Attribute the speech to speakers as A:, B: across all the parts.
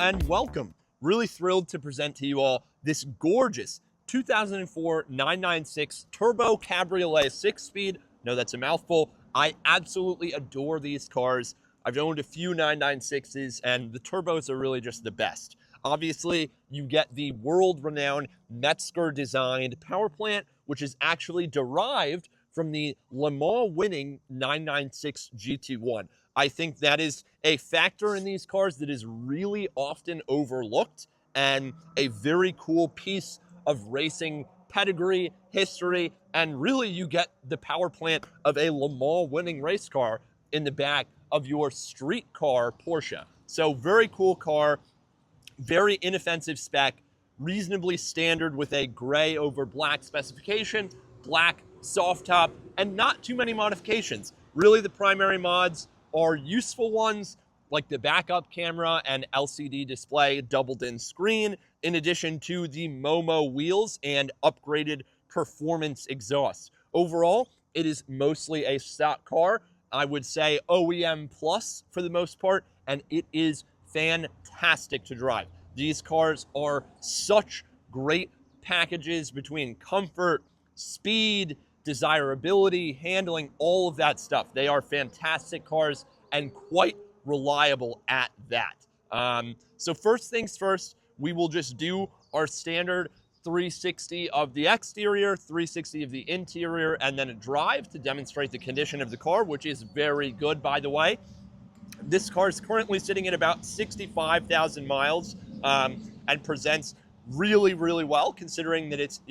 A: and welcome. Really thrilled to present to you all this gorgeous 2004 996 Turbo Cabriolet 6-speed. No, that's a mouthful. I absolutely adore these cars. I've owned a few 996s, and the turbos are really just the best. Obviously, you get the world-renowned Metzger-designed power plant, which is actually derived from the Le Mans winning 996 GT1. I think that is a factor in these cars that is really often overlooked and a very cool piece of racing pedigree, history, and really you get the power plant of a Le Mans winning race car in the back of your street car Porsche. So very cool car, very inoffensive spec, reasonably standard with a gray over black specification, black soft top, and not too many modifications. Really the primary mods are useful ones like the backup camera and LCD display, doubled-in screen, in addition to the Momo wheels and upgraded performance exhaust. Overall, it is mostly a stock car. I would say OEM plus for the most part, and it is fantastic to drive. These cars are such great packages between comfort, speed, desirability, handling, all of that stuff. They are fantastic cars and quite reliable at that. So first things first, we will just do our standard 360 of the exterior, 360 of the interior, and then a drive to demonstrate the condition of the car, which is very good, by the way. This car is currently sitting at about 65,000 miles and presents really, really well, considering that it's,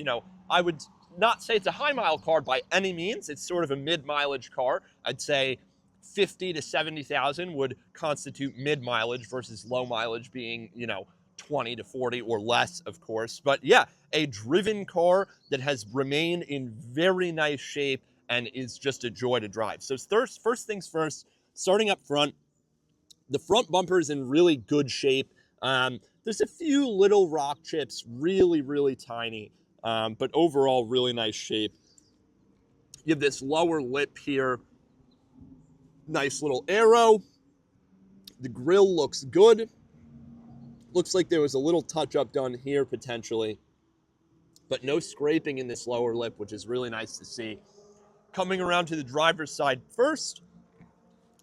A: I would not say it's a high mile car by any means. It's sort of a mid mileage car. I'd say 50 to 70,000 would constitute mid mileage versus low mileage being, 20 to 40 or less, of course. But yeah, a driven car that has remained in very nice shape and is just a joy to drive. So first things first, starting up front, the front bumper is in really good shape. There's a few little rock chips, really, really tiny, but overall really nice shape. You have this lower lip here, nice little arrow. The grille looks good. Looks like there was a little touch-up done here potentially, but no scraping in this lower lip, which is really nice to see. Coming around to the driver's side first,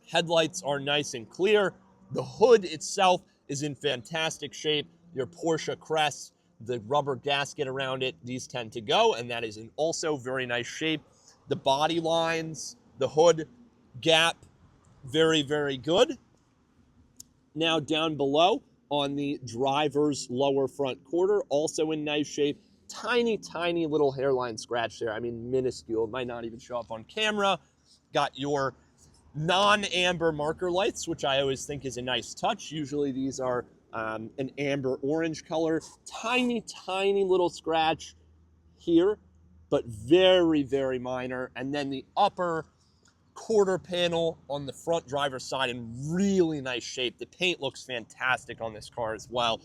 A: headlights are nice and clear. The hood itself is in fantastic shape. Your Porsche crest, the rubber gasket around it, these tend to go, and that is in also very nice shape. The body lines, the hood gap, very, very good. Now down below on the driver's lower front quarter, also in nice shape. Tiny, tiny little hairline scratch there. I mean, minuscule. It might not even show up on camera. Got your non-amber marker lights, which I always think is a nice touch. Usually these are an amber orange color. Tiny, tiny little scratch here, but very, very minor. And then the upper quarter panel on the front driver's side in really nice shape. The paint looks fantastic on this car as well.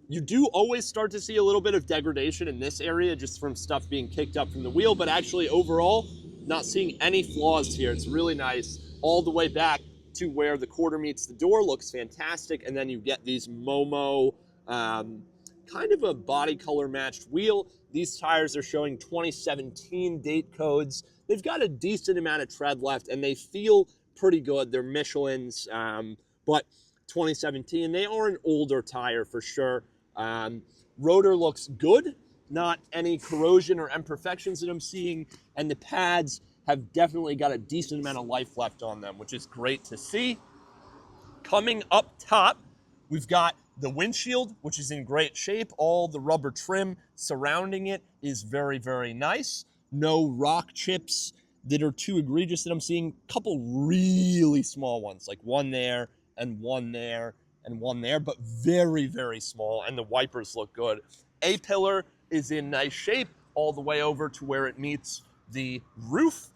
A: You do always start to see a little bit of degradation in this area just from stuff being kicked up from the wheel, but actually overall, not seeing any flaws here. It's really nice. All the way back to where the quarter meets the door looks fantastic, and then you get these Momo kind of a body color matched wheel. These tires are showing 2017 date codes. They've got a decent amount of tread left and they feel pretty good. They're Michelin's, but 2017, they are an older tire for sure. Rotor looks good, not any corrosion or imperfections that I'm seeing, and the pads have definitely got a decent amount of life left on them, which is great to see. Coming up top, we've got the windshield, which is in great shape. All the rubber trim surrounding it is very, very nice. No rock chips that are too egregious that I'm seeing. A couple really small ones, like one there and one there and one there, but very, very small, and the wipers look good. A-pillar is in nice shape all the way over to where it meets the roof.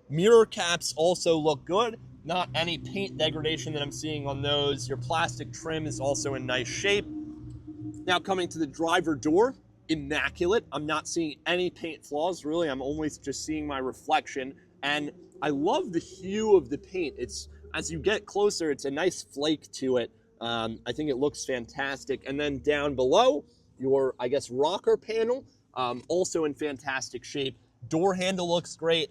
A: Mirror caps also look good. Not any paint degradation that I'm seeing on those. Your plastic trim is also in nice shape. Now coming to the driver door, immaculate. I'm not seeing any paint flaws, really. I'm only just seeing my reflection. And I love the hue of the paint. It's, as you get closer, it's a nice flake to it. I think it looks fantastic. And then down below, your, I guess, rocker panel, also in fantastic shape. Door handle looks great.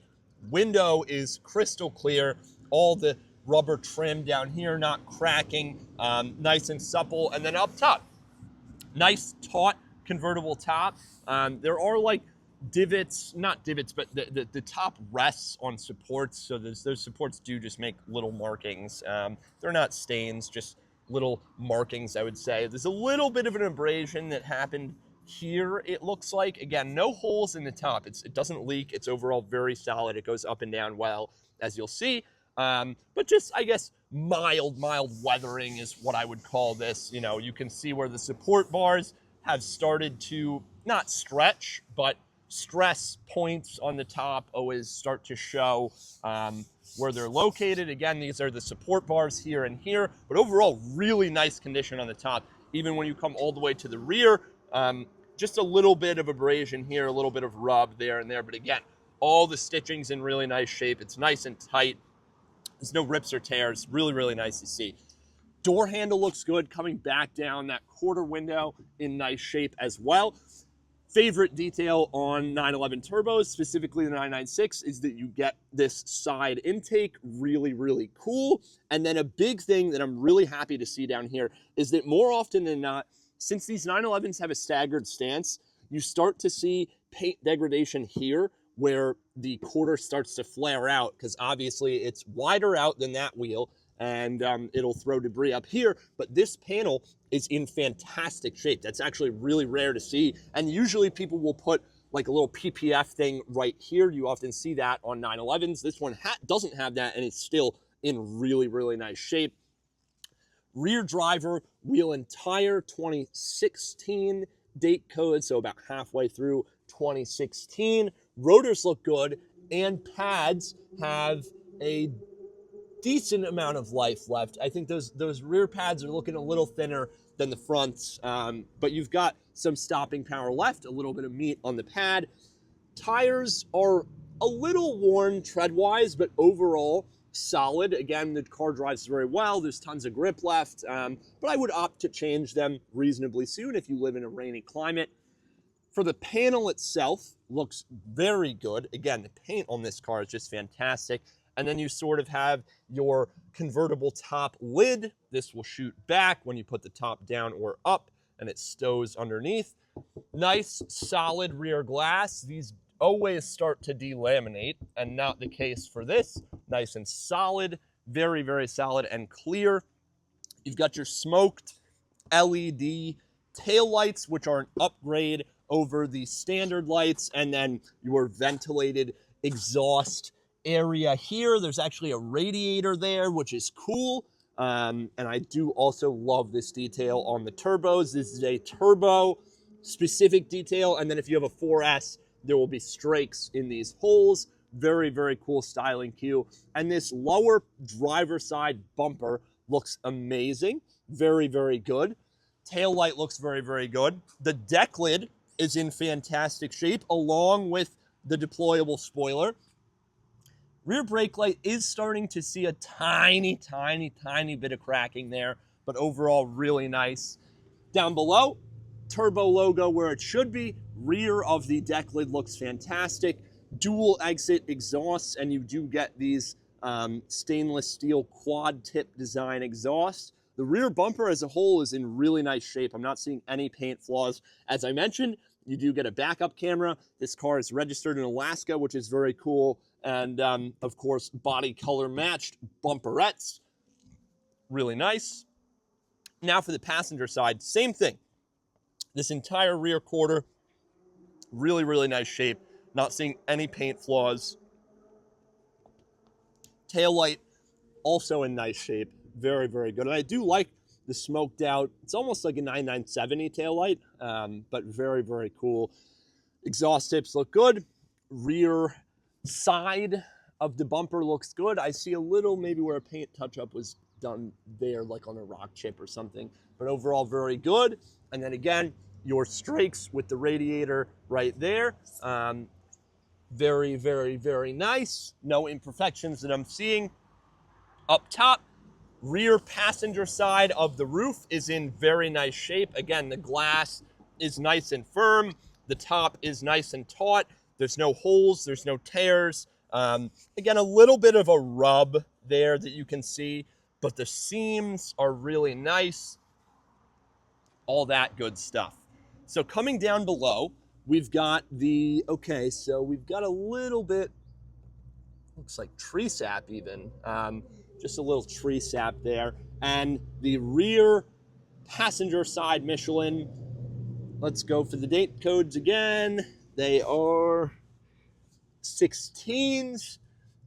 A: Window is crystal clear. All the rubber trim down here not cracking, nice and supple. And then up top, nice taut convertible top. There are like divots, not divots, but the top rests on supports. So those supports do just make little markings. They're not stains, just little markings, I would say. There's a little bit of an abrasion that happened here, it looks like. Again, no holes in the top. It doesn't leak. It's overall very solid. It goes up and down well, as you'll see. But just, I guess, mild weathering is what I would call this. You know, you can see where the support bars have started to not stretch, but stress points on the top always start to show where they're located. Again, these are the support bars here and here, but overall, really nice condition on the top. Even when you come all the way to the rear, just a little bit of abrasion here, a little bit of rub there and there. But again, all the stitching's in really nice shape. It's nice and tight. There's no rips or tears. Really, really nice to see. Door handle looks good, coming back down. That quarter window in nice shape as well. Favorite detail on 911 turbos, specifically the 996, is that you get this side intake. Really, really cool. And then a big thing that I'm really happy to see down here is that more often than not, since these 911s have a staggered stance, you start to see paint degradation here where the quarter starts to flare out, because obviously it's wider out than that wheel, and it'll throw debris up here. But this panel is in fantastic shape. That's actually really rare to see. And usually people will put like a little PPF thing right here. You often see that on 911s. This one doesn't have that, and it's still in really, really nice shape. Rear driver, wheel and tire, 2016 date code, so about halfway through 2016. Rotors look good, and pads have a decent amount of life left. I think those rear pads are looking a little thinner than the fronts, but you've got some stopping power left, a little bit of meat on the pad. Tires are a little worn tread-wise, but overall solid. Again, the car drives very well. There's tons of grip left, but I would opt to change them reasonably soon if you live in a rainy climate. For the panel itself, looks very good. Again, the paint on this car is just fantastic. And then you sort of have your convertible top lid. This will shoot back when you put the top down or up, and it stows underneath. Nice, solid rear glass. These always start to delaminate, and not the case for this. Nice and solid, very, very solid and clear. You've got your smoked LED taillights, which are an upgrade over the standard lights, and then your ventilated exhaust area here. There's actually a radiator there, which is cool. And I do also love this detail on the turbos. This is a turbo specific detail. And then if you have a 4S, there will be strakes in these holes. Very, very cool styling cue. And this lower driver side bumper looks amazing. Very, very good. Tail light looks very, very good. The deck lid is in fantastic shape, along with the deployable spoiler. Rear brake light is starting to see a tiny, tiny, tiny bit of cracking there, but overall really nice. Down below, turbo logo where it should be. Rear of the deck lid looks fantastic. Dual exit exhausts, and you do get these stainless steel quad tip design exhausts. The rear bumper as a whole is in really nice shape. I'm not seeing any paint flaws. As I mentioned, you do get a backup camera. This car is registered in Alaska, which is very cool. And of course, body color matched bumperettes. Really nice. Now for the passenger side, same thing. This entire rear quarter, really, really nice shape. Not seeing any paint flaws. Taillight, also in nice shape. Very, very good. And I do like the smoked out, it's almost like a 9970 taillight, but very, very cool. Exhaust tips look good. Rear side of the bumper looks good. I see a little maybe where a paint touch-up was done there, like on a rock chip or something, but overall very good. And then again, your strakes with the radiator right there. Very, very, very nice. No imperfections that I'm seeing. Up top, Rear passenger side of the roof is in very nice shape. Again, the glass is nice and firm. The top is nice and taut. There's no holes, there's no tears. Again, a little bit of a rub there that you can see, but the seams are really nice, all that good stuff. So coming down below, we've got we've got a little bit, looks like tree sap even, just a little tree sap there. And the rear passenger side Michelin, let's go for the date codes again. They are 16s.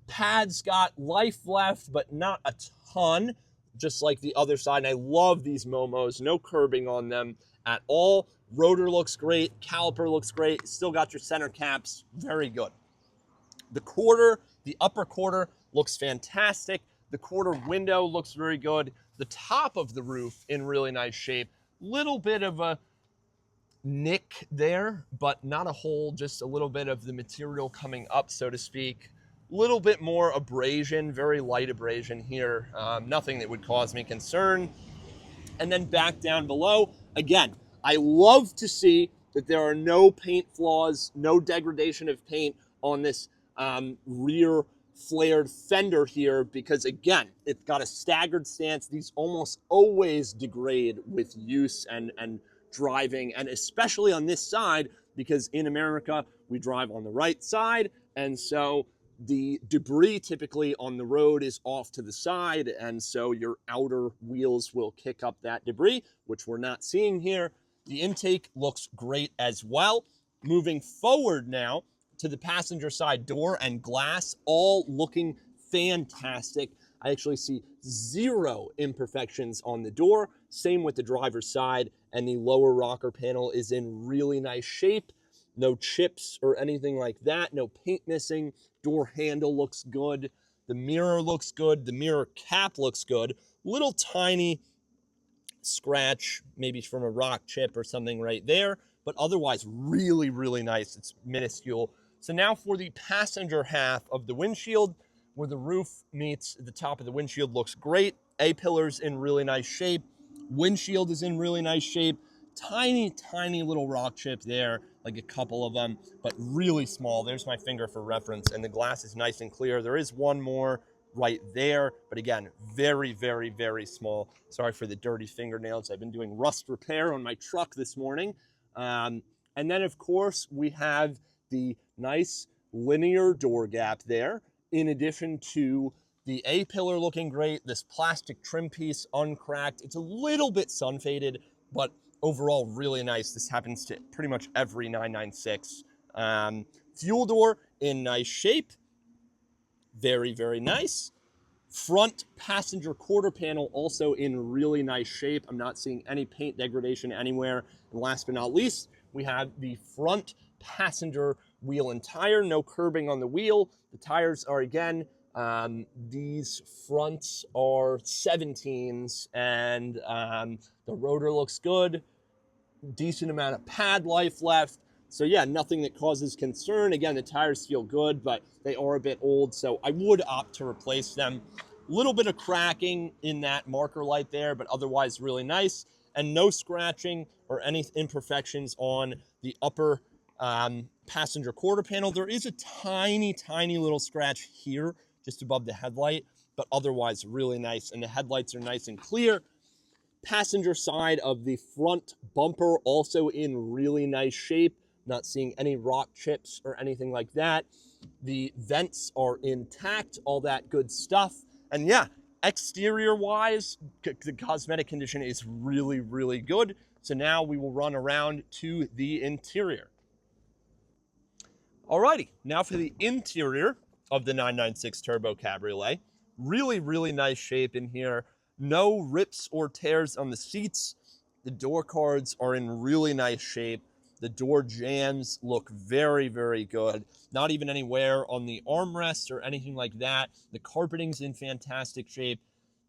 A: Pads got life left, but not a ton, just like the other side. And I love these Momos, no curbing on them at all. Rotor looks great, caliper looks great, still got your center caps, very good. The quarter, the upper quarter looks fantastic. The quarter window looks very good. The top of the roof in really nice shape. Little bit of a nick there, but not a hole, just a little bit of the material coming up, so to speak. Little bit more abrasion, very light abrasion here. Nothing that would cause me concern. And then back down below, again, I love to see that there are no paint flaws, no degradation of paint on this rear flared fender here, because again, it's got a staggered stance. These almost always degrade with use and driving, and especially on this side, because in America, we drive on the right side, and so the debris typically on the road is off to the side, and so your outer wheels will kick up that debris, which we're not seeing here. The intake looks great as well. Moving forward now to the passenger side door and glass, all looking fantastic. I actually see zero imperfections on the door. Same with the driver's side, and the lower rocker panel is in really nice shape. No chips or anything like that. No paint missing. Door handle looks good. The mirror looks good. The mirror cap looks good. Little tiny scratch, maybe from a rock chip or something right there, but otherwise really, really nice. It's minuscule. So now for the passenger half of the windshield, where the roof meets the top of the windshield, looks great. A-pillars in really nice shape. Windshield is in really nice shape. Tiny, tiny little rock chip there, like a couple of them, but really small. There's my finger for reference, and the glass is nice and clear. There is one more right there, but again, very, very, very small. Sorry for the dirty fingernails. I've been doing rust repair on my truck this morning. And then, of course, we have the nice linear door gap there, in addition to the A-pillar looking great, this plastic trim piece uncracked. It's a little bit sun faded, but overall really nice. This happens to pretty much every 996. Fuel door in nice shape. Very, very nice. Front passenger quarter panel also in really nice shape. I'm not seeing any paint degradation anywhere. And last but not least, we have the front passenger wheel and tire. No curbing on the wheel. The tires are, again, these fronts are 17s, and the rotor looks good. Decent amount of pad life left. So yeah, nothing that causes concern. Again, the tires feel good, but they are a bit old, so I would opt to replace them. A little bit of cracking in that marker light there, but otherwise really nice. And no scratching or any imperfections on the upper passenger quarter panel. There is a tiny, tiny little scratch here, just above the headlight, but otherwise really nice. And the headlights are nice and clear. Passenger side of the front bumper also in really nice shape. Not seeing any rock chips or anything like that. The vents are intact, all that good stuff. And yeah, exterior wise, the cosmetic condition is really, really good. So now we will run around to the interior. Alrighty, now for the interior of the 996 Turbo Cabriolet. Really, really nice shape in here. No rips or tears on the seats. The door cards are in really nice shape. The door jambs look very, very good. Not even any wear on the armrests or anything like that. The carpeting's in fantastic shape.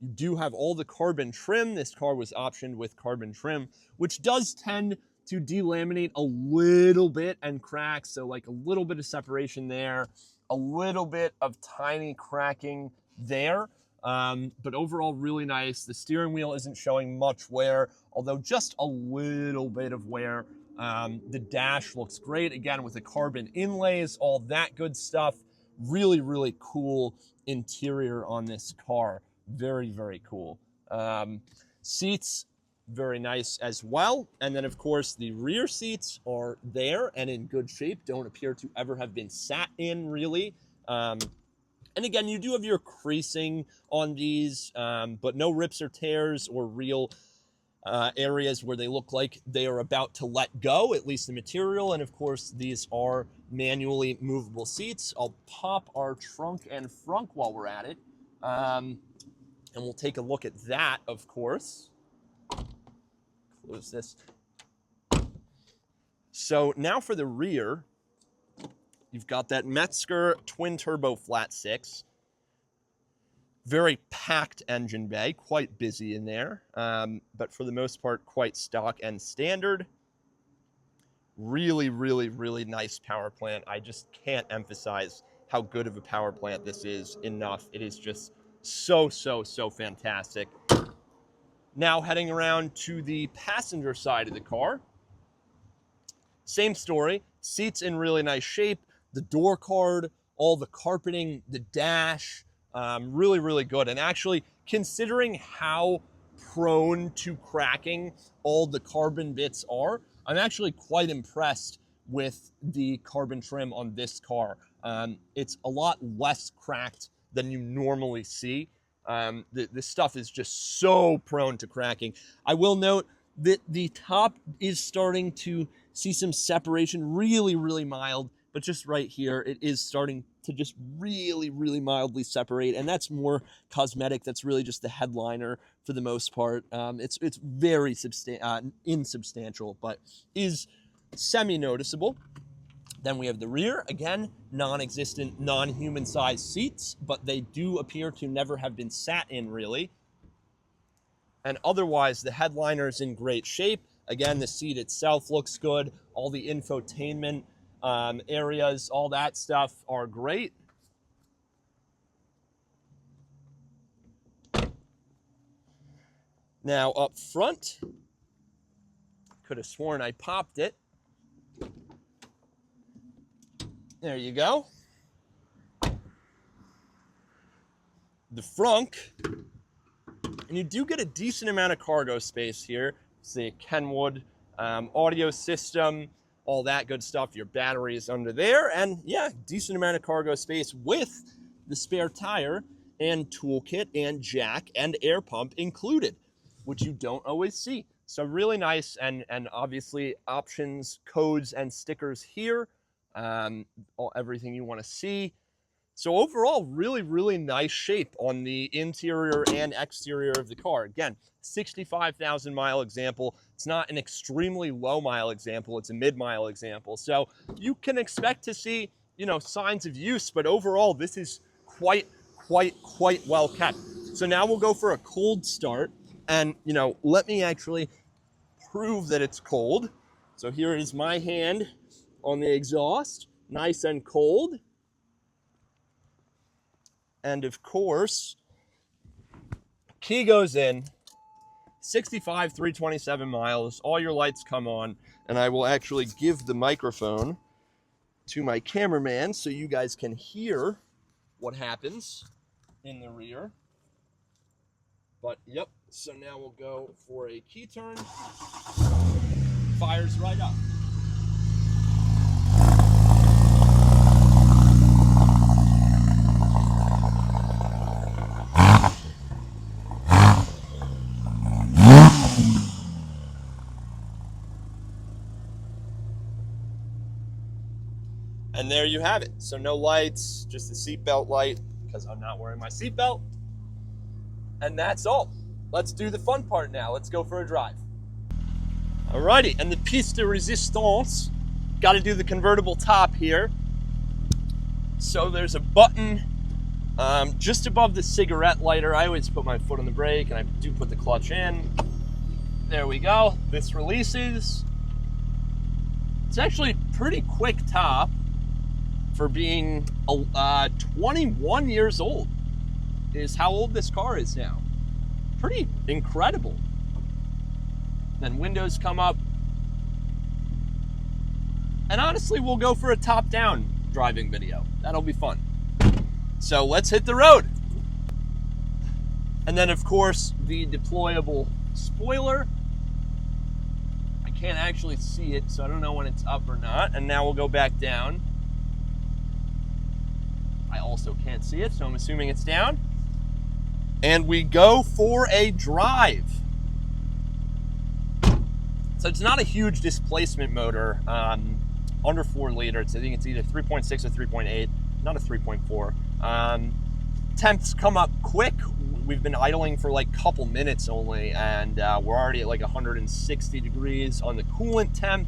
A: You do have all the carbon trim. This car was optioned with carbon trim, which does tend to delaminate a little bit and crack. So like a little bit of separation there, a little bit of tiny cracking there. But overall, really nice. The steering wheel isn't showing much wear, although just a little bit of wear. The dash looks great, again, with the carbon inlays, all that good stuff. Really, really cool interior on this car. Very, very cool. Seats, very nice as well. And then, of course, the rear seats are there and in good shape. Don't appear to ever have been sat in, really. And again, you do have your creasing on these, but no rips or tears or real areas where they look like they are about to let go, at least the material. And of course, these are manually movable seats. I'll pop our trunk and frunk while we're at it. And we'll take a look at that, of course. Close this. So now for the rear, you've got that Metzger twin turbo flat six. Very packed engine bay, quite busy in there, but for the most part, quite stock and standard. Really, really, really nice power plant. I just can't emphasize how good of a power plant this is enough. It is just so, so, so fantastic. Now heading around to the passenger side of the car. Same story, seats in really nice shape, the door card, all the carpeting, the dash, really, really good. And actually, considering how prone to cracking all the carbon bits are, I'm actually quite impressed with the carbon trim on this car. It's a lot less cracked than you normally see. This stuff is just so prone to cracking. I will note that the top is starting to see some separation, really, really mild, but just right here, it is starting to just really, really mildly separate, and that's more cosmetic. That's really just the headliner for the most part. It's very insubstantial, but is semi-noticeable. Then we have the rear, again, non-existent, non-human sized seats, but they do appear to never have been sat in, really. And otherwise, the headliner is in great shape. Again, the seat itself looks good. All the infotainment areas, all that stuff are great. Now up front, could have sworn I popped it. There you go. The frunk, and you do get a decent amount of cargo space here. See, Kenwood audio system, all that good stuff. Your battery is under there, and yeah, decent amount of cargo space with the spare tire and toolkit and jack and air pump included, which you don't always see. So really nice, and obviously options, codes, and stickers here. Everything you want to see. So overall, really, really nice shape on the interior and exterior of the car. Again, 65,000 mile example. It's not an extremely low mile example. It's a mid-mile example. So you can expect to see, signs of use, but overall, this is quite well kept. So now we'll go for a cold start, and, let me actually prove that it's cold. So here is my hand on the exhaust, nice and cold. And of course, key goes in, 65, 327 miles, all your lights come on, and I will actually give the microphone to my cameraman so you guys can hear what happens in the rear. But yep, so now we'll go for a key turn, fires right up. And there you have it. So no lights, just a seatbelt light because I'm not wearing my seatbelt. And that's all. Let's do the fun part now. Let's go for a drive. Alrighty, and the piece de resistance, got to do the convertible top here. So there's a button just above the cigarette lighter. I always put my foot on the brake, and I do put the clutch in. There we go. This releases. It's actually a pretty quick top for being 21 years old. is how old this car is now. Pretty incredible. Then windows come up. And honestly, we'll go for a top-down driving video. That'll be fun. So let's hit the road. And then, of course, the deployable spoiler. I can't actually see it, so I don't know when it's up or not. And now we'll go back down. I also can't see it, so I'm assuming it's down. And we go for a drive. So it's not a huge displacement motor. Under 4 liters. I think it's either 3.6 or 3.8, not a 3.4. Temps come up quick. We've been idling for like a couple minutes only, and we're already at like 160 degrees on the coolant temp.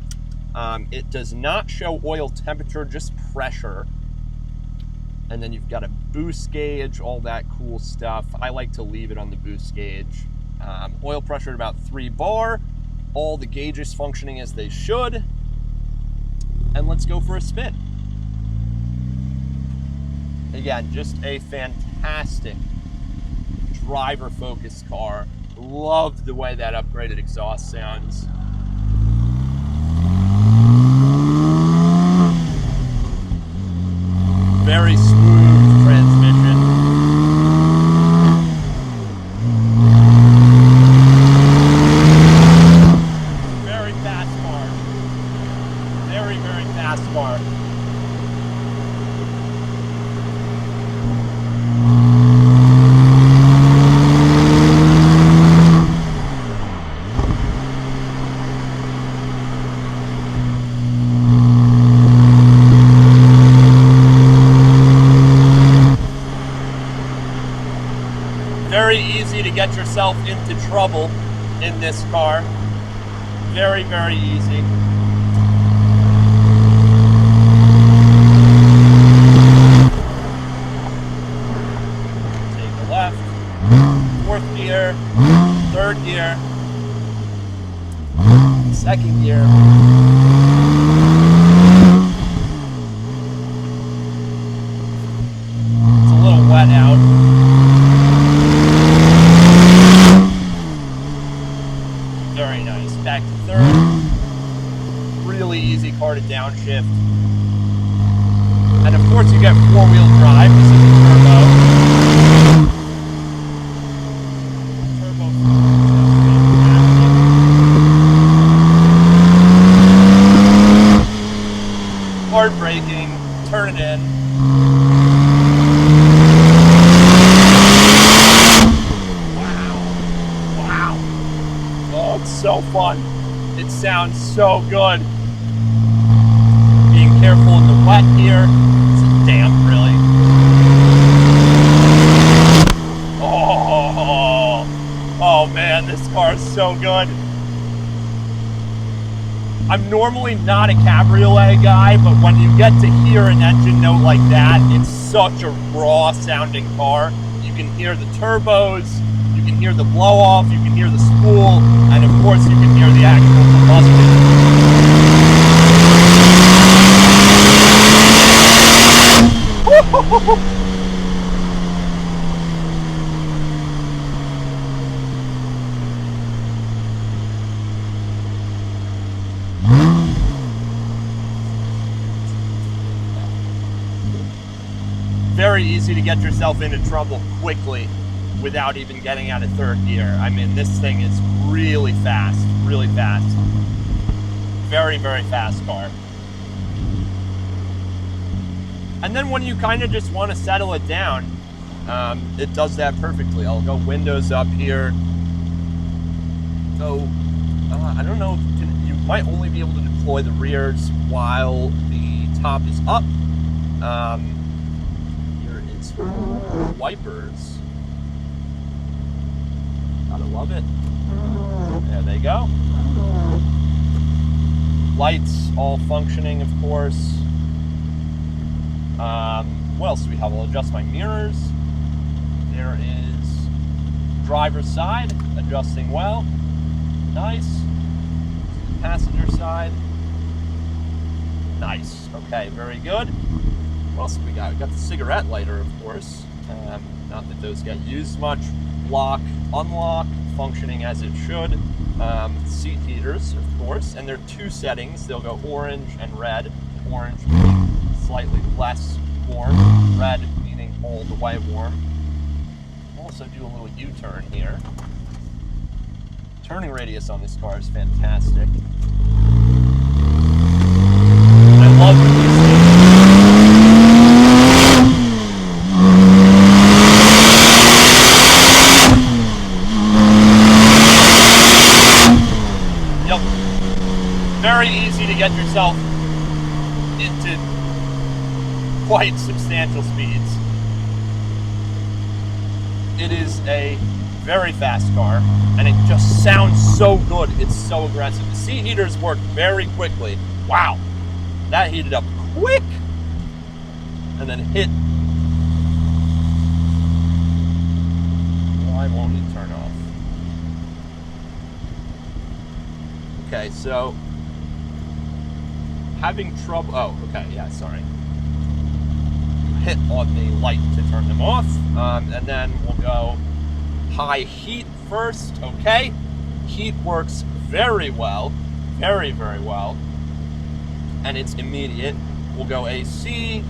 A: It does not show oil temperature, just pressure. And then you've got a boost gauge, all that cool stuff. I like to leave it on the boost gauge. Oil pressure at about 3 bar. All the gauges functioning as they should. And let's go for a spin. Again, just a fantastic driver-focused car. Love the way that upgraded exhaust sounds. Very smooth transmission. Very fast car. Very, very fast car. Very easy to get yourself into trouble in this car. Very, very easy. Take a left, 4th gear, 3rd gear, 2nd gear. It's a little wet out. Very nice. Back to 3rd. Really easy car to downshift. And of course you get 4-wheel drive. This is a turbo. Hard braking. Turn it in. So fun. It sounds so good. Being careful in the wet here. It's damp, really. Oh man, this car is so good. I'm normally not a Cabriolet guy, but when you get to hear an engine note like that, it's such a raw sounding car. You can hear the turbos, you can hear the blow off, you can hear the spool, and of course you can hear the actual combustion. Very easy to get yourself into trouble quickly without even getting out of 3rd gear. I mean, this thing is really fast, really fast. Very, very fast car. And then when you kind of just want to settle it down, it does that perfectly. I'll go windows up here. So, I don't know, you might only be able to deploy the rears while the top is up. Here is wipers. Gotta love it. There they go. Lights all functioning, of course. What else do we have? I'll adjust my mirrors. There is driver's side, adjusting well. Nice. Passenger side. Nice. Okay, very good. What else do we got? We got the cigarette lighter, of course. Not that those get used much. Lock, unlock, functioning as it should. Seat heaters, of course, and there are two settings. They'll go orange and red. Orange meaning slightly less warm, red meaning all the way warm. We'll also do a little U-turn here. Turning radius on this car is fantastic. I love the Yep. Very easy to get yourself into quite substantial speeds. It is a very fast car, and it just sounds so good. It's so aggressive. The seat heaters work very quickly. Wow, that heated up quick, and then hit. Why won't it turn off? Okay, so having trouble. Oh, okay, yeah, sorry. Hit on the light to turn them off, and then we'll go high heat first. Okay, heat works very well, very well, and it's immediate. We'll go AC.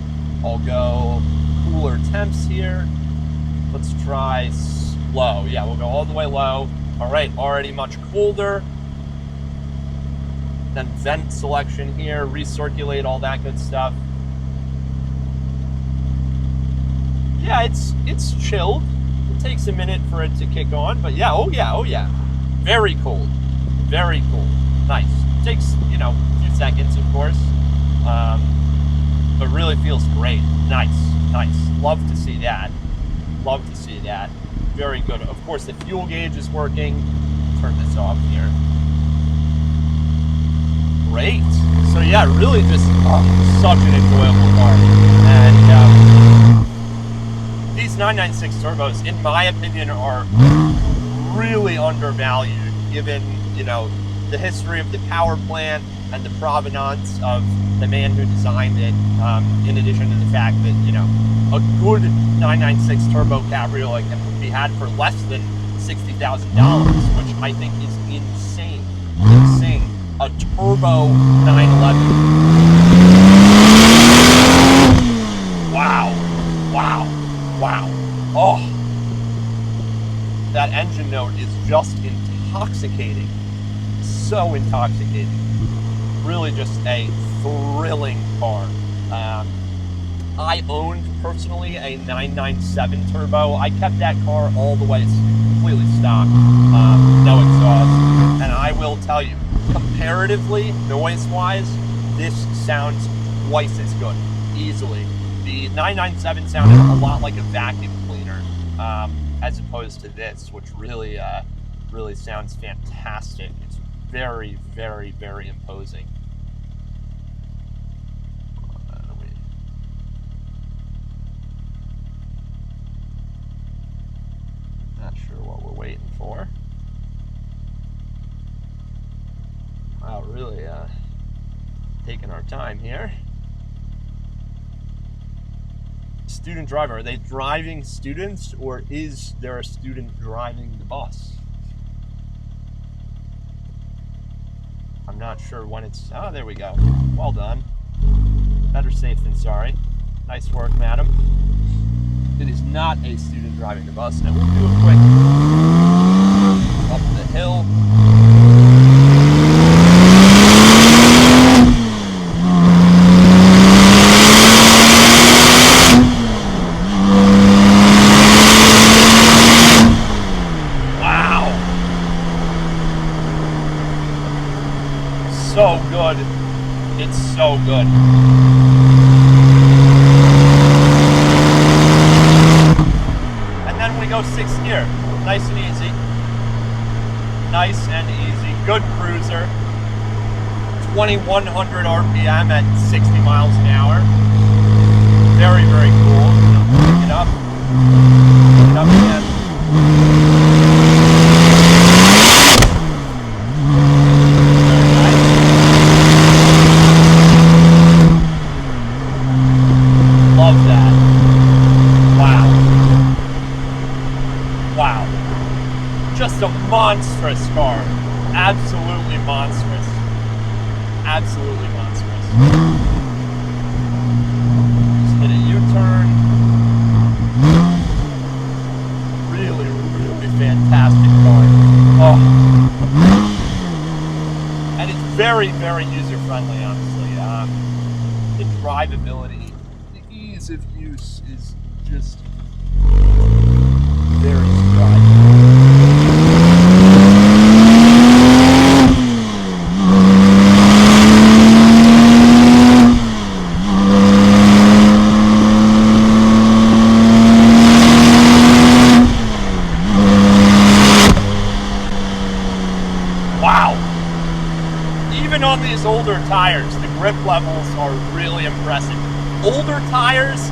A: I'll go cooler temps here. Let's try low. Yeah, we'll go all the way low. All right, already much colder. Then vent selection here, recirculate, all that good stuff. Yeah, it's chilled. It takes a minute for it to kick on, but yeah, oh yeah. Very cold, very cool. Nice. It takes, a few seconds, of course, but really feels great. Nice. Love to see that. Very good. Of course, the fuel gauge is working. Turn this off here. Great. So yeah, really just such an enjoyable car. And these 996 turbos, in my opinion, are really undervalued, given the history of the power plant and the provenance of the man who designed it. In addition to the fact that a good 996 turbo Cabriolet can be had for less than $60,000, which I think is insane. A turbo 911. Wow. Oh, that engine note is just intoxicating. So intoxicating. Really just a thrilling car. I owned personally a 997 turbo. I kept that car all the way completely stock, no exhaust, and I will tell you, comparatively, noise-wise, this sounds twice as good, easily. The 997 sounded a lot like a vacuum cleaner, as opposed to this, which really sounds fantastic. It's very imposing. Not sure what we're waiting for. Wow, really taking our time here. Student driver, are they driving students, or is there a student driving the bus? I'm not sure when it's, oh, there we go. Well done. Better safe than sorry. Nice work, madam. It is not a student driving the bus. Now we'll do a quick up the hill. So good. It's so good. And then we go 6th gear. Nice and easy. Good cruiser. 2100 RPM at 60 miles an hour. Very cool. Pick it up. Pick it up again. Love that. Wow. monstrous car. Absolutely monstrous. Absolutely monstrous. Just hit a U-turn. Really, really fantastic car. Oh. And it's very, very user-friendly, honestly. The drivability, the ease of use is just very striking. Wow! Even on these older tires, the grip levels are really impressive. Older tires,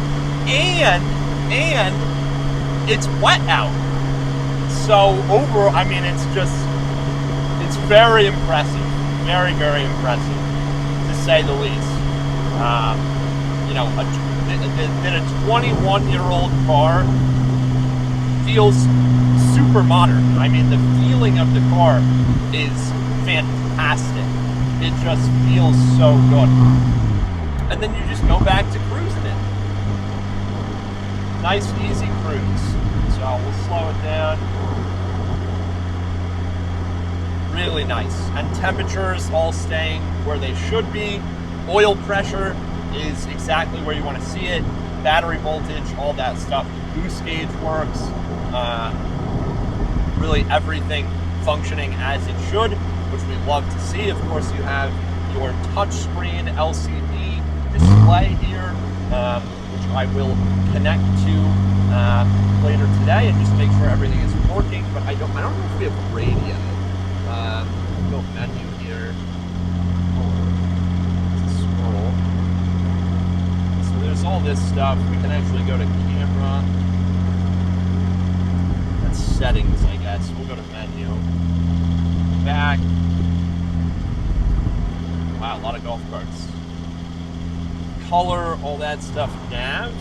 A: and it's wet out. So I mean, it's very impressive. Very, very impressive, to say the least. You know, a 21-year-old car feels super modern. I mean, the feeling of the car is fantastic. It just feels so good. And then you just go back to cruising it. Nice, easy cruise. So we'll slow it down. Really nice. And temperatures all staying where they should be. Oil pressure is exactly where you want to see it. Battery voltage, all that stuff. The boost gauge works. Really everything functioning as it should, which we love to see. Of course, you have your touchscreen LCD display here, which I will connect to later today and just make sure everything is working. But I don't know if we have radio. Go menu here. Scroll. So there's all this stuff. We can actually go to camera. That's settings, I guess. We'll go to menu. Back. Wow, a lot of golf carts. Color, all that stuff. Nav.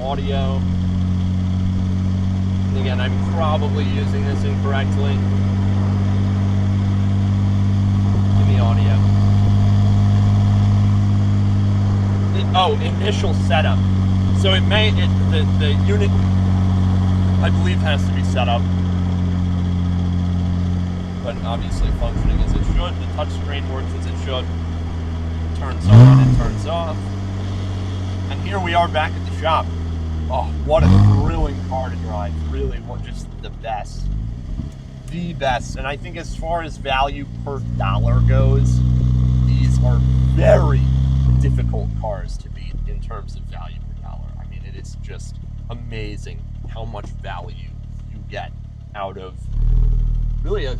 A: Audio. And again, I'm probably using this incorrectly. Give me audio. Initial setup. So the unit, I believe, has to be set up. But obviously functioning as it should. The touchscreen works as it should. It turns on and turns off. And here we are back at the shop. Oh, what a thrilling car to drive. Really, just the best. The best. And I think as far as value per dollar goes, these are very difficult cars to beat in terms of value per dollar. I mean, it is just amazing how much value you get out of really a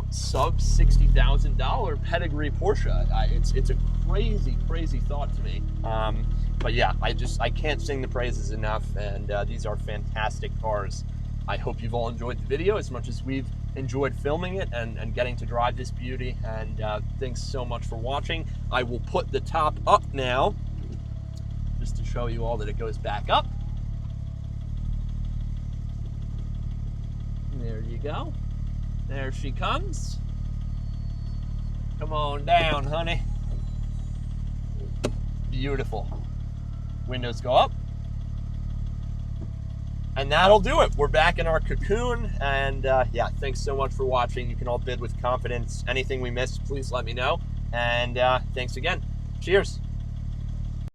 A: sub $60,000 pedigree Porsche. It's a crazy thought to me. But yeah, I can't sing the praises enough, and these are fantastic cars. I hope you've all enjoyed the video as much as we've enjoyed filming it and getting to drive this beauty. And thanks so much for watching. I will put the top up now, just to show you all that it goes back up. There you go. There she comes. Come on down, honey. Beautiful. Windows go up. And that'll do it. We're back in our cocoon. And yeah, thanks so much for watching. You can all bid with confidence. Anything we missed, please let me know. And thanks again. Cheers.